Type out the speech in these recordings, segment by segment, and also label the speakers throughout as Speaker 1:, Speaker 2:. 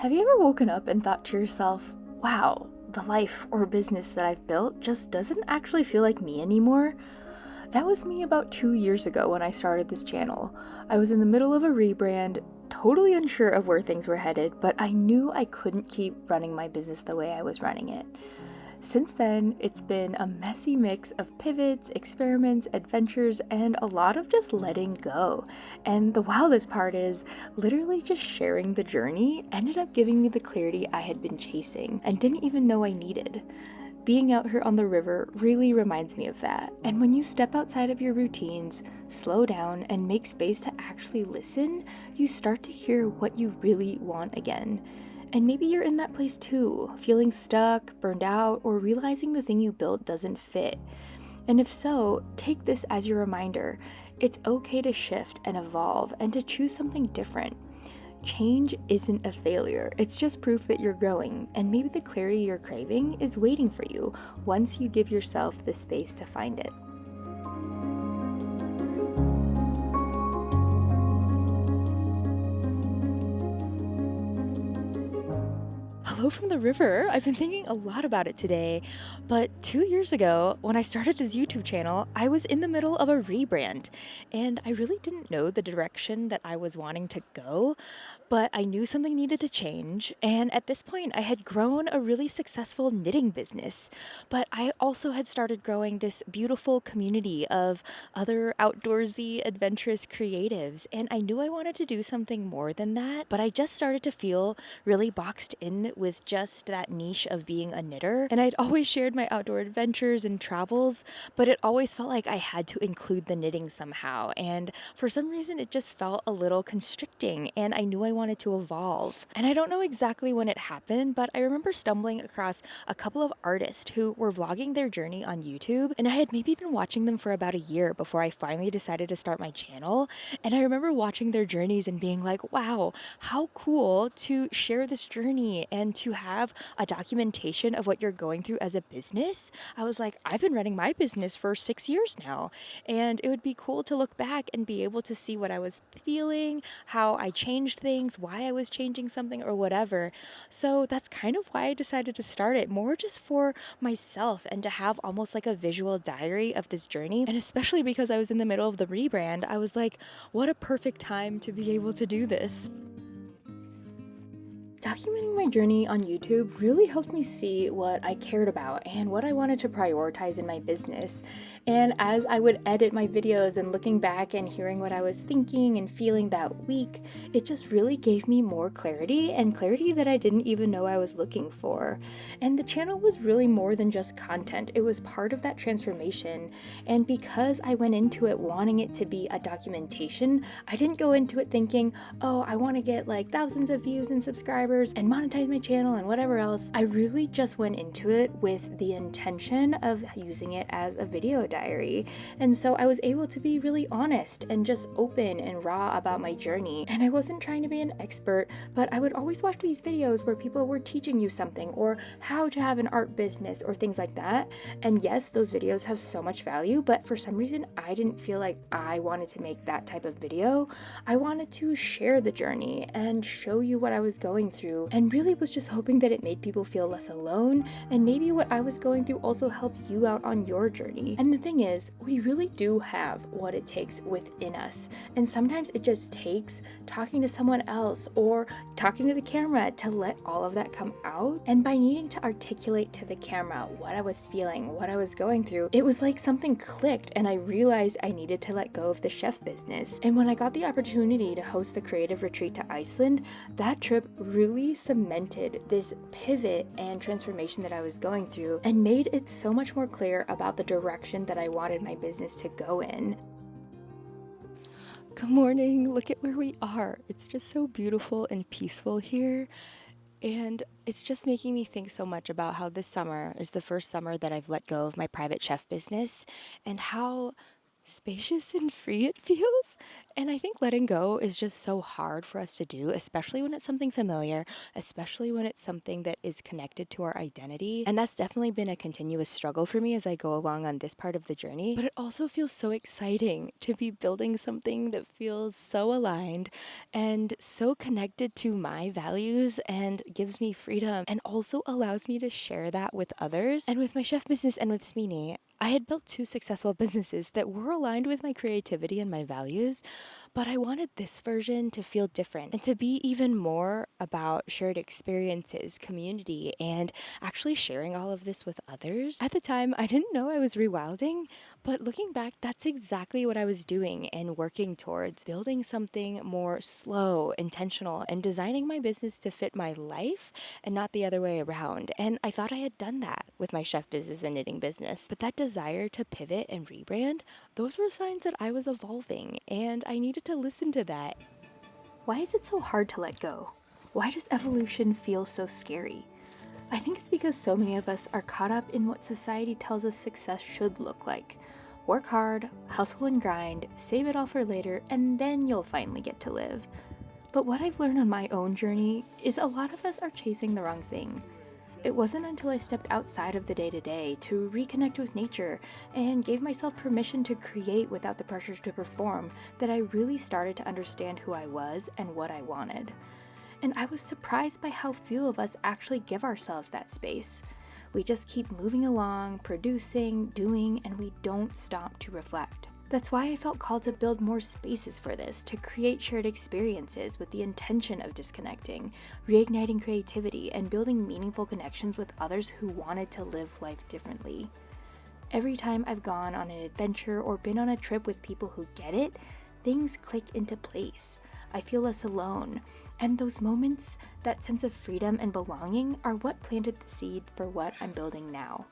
Speaker 1: Have you ever woken up and thought to yourself, wow, the life or business that I've built just doesn't actually feel like me anymore? That was me about 2 years ago when I started this channel. I was in the middle of a rebrand, totally unsure of where things were headed, but I knew I couldn't keep running my business the way I was running it. Since then, it's been a messy mix of pivots, experiments, adventures, and a lot of just letting go. And the wildest part is literally just sharing the journey ended up giving me the clarity I had been chasing and didn't even know I needed. Being out here on the river really reminds me of that. And when you step outside of your routines, slow down, and make space to actually listen, you start to hear what you really want again. And maybe you're in that place too, feeling stuck, burned out, or realizing the thing you built doesn't fit. And if so, take this as your reminder. It's okay to shift and evolve and to choose something different. Change isn't a failure, it's just proof that you're growing, and maybe the clarity you're craving is waiting for you once you give yourself the space to find it. Hello from the river. I've been thinking a lot about it today, but 2 years ago, when I started this YouTube channel, I was in the middle of a rebrand, and I really didn't know the direction that I was wanting to go, but I knew something needed to change, and at this point, I had grown a really successful knitting business, but I also had started growing this beautiful community of other outdoorsy, adventurous creatives, and I knew I wanted to do something more than that, but I just started to feel really boxed in with just that niche of being a knitter. And I'd always shared my outdoor adventures and travels, but it always felt like I had to include the knitting somehow. And for some reason, it just felt a little constricting, and I knew I wanted to evolve. And I don't know exactly when it happened, but I remember stumbling across a couple of artists who were vlogging their journey on YouTube, and I had maybe been watching them for about a year before I finally decided to start my channel. And I remember watching their journeys and being like, wow, how cool to share this journey and to have a documentation of what you're going through as a business. I was like, I've been running my business for 6 years now, and it would be cool to look back and be able to see what I was feeling, how I changed things, why I was changing something, or whatever. So that's kind of why I decided to start it, more just for myself and to have almost like a visual diary of this journey. And especially because I was in the middle of the rebrand, I was like, what a perfect time to be able to do this. Documenting my journey on YouTube really helped me see what I cared about and what I wanted to prioritize in my business. And as I would edit my videos and looking back and hearing what I was thinking and feeling that week, it just really gave me more clarity, and clarity that I didn't even know I was looking for. And the channel was really more than just content, it was part of that transformation. And because I went into it wanting it to be a documentation, I didn't go into it thinking, oh, I want to get like thousands of views and subscribers and monetize my channel and whatever else. I really just went into it with the intention of using it as a video diary. And so I was able to be really honest and just open and raw about my journey. And I wasn't trying to be an expert, but I would always watch these videos where people were teaching you something or how to have an art business or things like that. And yes, those videos have so much value, but for some reason, I didn't feel like I wanted to make that type of video. I wanted to share the journey and show you what I was going through, and really was just hoping that it made people feel less alone, and maybe what I was going through also helped you out on your journey. And the thing is, we really do have what it takes within us, and sometimes it just takes talking to someone else or talking to the camera to let all of that come out. And by needing to articulate to the camera what I was feeling, what I was going through, it was like something clicked, and I realized I needed to let go of the chef business. And when I got the opportunity to host the creative retreat to Iceland, that trip really cemented this pivot and transformation that I was going through and made it so much more clear about the direction that I wanted my business to go in. Good morning. Look at where we are. It's just so beautiful and peaceful here. And it's just making me think so much about how this summer is the first summer that I've let go of my private chef business, and how spacious and free it feels. And I think letting go is just so hard for us to do, especially when it's something familiar, especially when it's something that is connected to our identity. And that's definitely been a continuous struggle for me as I go along on this part of the journey. But it also feels so exciting to be building something that feels so aligned and so connected to my values and gives me freedom and also allows me to share that with others. And with my chef business and with Smini, I had built two successful businesses that were aligned with my creativity and my values, but I wanted this version to feel different and to be even more about shared experiences, community, and actually sharing all of this with others. At the time, I didn't know I was rewilding, but looking back, that's exactly what I was doing and working towards building something more slow, intentional, and designing my business to fit my life and not the other way around. And I thought I had done that with my chef business and knitting business. But that desire to pivot and rebrand, those were signs that I was evolving and I needed to listen to that. Why is it so hard to let go? Why does evolution feel so scary? I think it's because so many of us are caught up in what society tells us success should look like. Work hard, hustle and grind, save it all for later, and then you'll finally get to live. But what I've learned on my own journey is a lot of us are chasing the wrong thing. It wasn't until I stepped outside of the day-to-day to reconnect with nature and gave myself permission to create without the pressures to perform that I really started to understand who I was and what I wanted. And I was surprised by how few of us actually give ourselves that space. We just keep moving along, producing, doing, and we don't stop to reflect. That's why I felt called to build more spaces for this, to create shared experiences with the intention of disconnecting, reigniting creativity, and building meaningful connections with others who wanted to live life differently. Every time I've gone on an adventure or been on a trip with people who get it, things click into place. I feel less alone. And those moments, that sense of freedom and belonging, are what planted the seed for what I'm building now.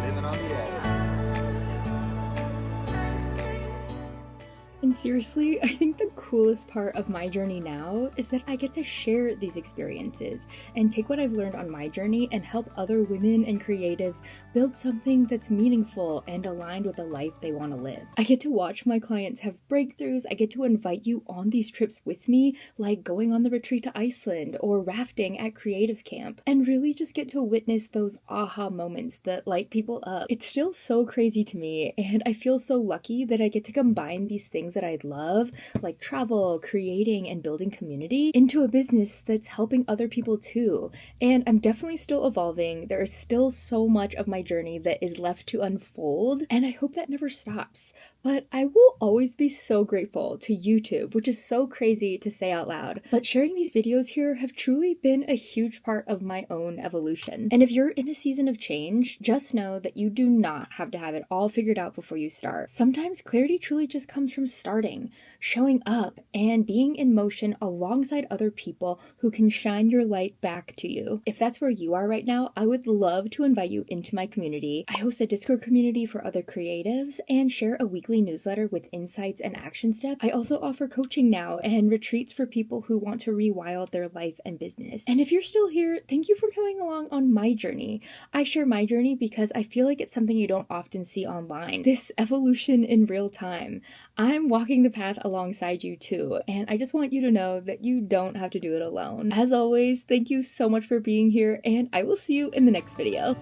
Speaker 2: Living on the edge.
Speaker 1: And seriously, I think the coolest part of my journey now is that I get to share these experiences and take what I've learned on my journey and help other women and creatives build something that's meaningful and aligned with the life they want to live. I get to watch my clients have breakthroughs. I get to invite you on these trips with me, like going on the retreat to Iceland or rafting at Creative Camp, and really just get to witness those aha moments that light people up. It's still so crazy to me, and I feel so lucky that I get to combine these things that I love, like travel, creating, and building community, into a business that's helping other people too. And I'm definitely still evolving. There is still so much of my journey that is left to unfold, and I hope that never stops. But I will always be so grateful to YouTube, which is so crazy to say out loud. But sharing these videos here have truly been a huge part of my own evolution. And if you're in a season of change, just know that you do not have to have it all figured out before you start. Sometimes clarity truly just comes from starting, showing up, and being in motion alongside other people who can shine your light back to you. If that's where you are right now, I would love to invite you into my community. I host a Discord community for other creatives and share a weekly newsletter with insights and action steps. I also offer coaching now and retreats for people who want to rewild their life and business. And if you're still here, thank you for coming along on my journey. I share my journey because I feel like it's something you don't often see online. This evolution in real time. I'm walking the path alongside you too, and I just want you to know that you don't have to do it alone. As always, thank you so much for being here, and I will see you in the next video.